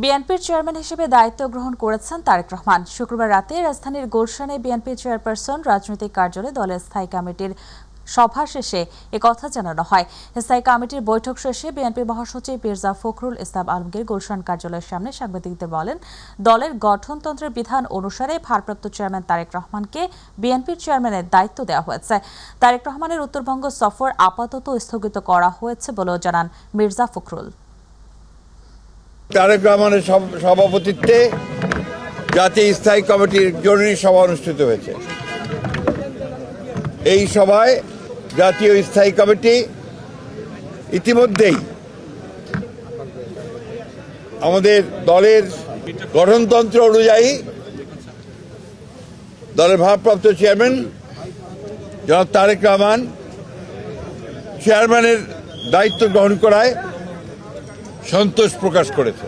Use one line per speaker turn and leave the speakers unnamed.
বিএনপির চেয়ারম্যান হিসেবে দায়িত্ব গ্রহণ করেছেন তারেক রহমান। শুক্রবার রাতে রাজধানীর গুলশানে বিএনপি চেয়ারপারসন রাজনৈতিক কার্যালয়ে দলের স্থায়ী কমিটির সভা শেষে একথা জানানো হয়। স্থায়ী কমিটির বৈঠক শেষে বিএনপি মহাসচিব মির্জা ফখরুল ইসলাম আলমগীর গুলশান কার্যালয়ের সামনে সাংবাদিকদের বলেন, দলের গঠনতন্ত্রের বিধান অনুসারে ভারপ্রাপ্ত চেয়ারম্যান তারেক রহমানকে বিএনপির চেয়ারম্যানের দায়িত্ব দেওয়া হয়েছে। তারেক রহমানের উত্তরবঙ্গ সফর আপাতত স্থগিত করা হয়েছে বলেও জানান মির্জা ফখরুল।
তারেক রহমানের সভাপতিত্বে জাতীয় স্থায়ী কমিটির জরুরি সভা অনুষ্ঠিত হয়েছে। এই সভায় জাতীয় স্থায়ী কমিটি ইতিমধ্যেই আমাদের দলের গঠনতন্ত্র অনুযায়ী দলের ভারপ্রাপ্ত চেয়ারম্যান জনাব তারেক রহমান চেয়ারম্যানের দায়িত্ব গ্রহণ করায় সন্তোষ প্রকাশ করেছে।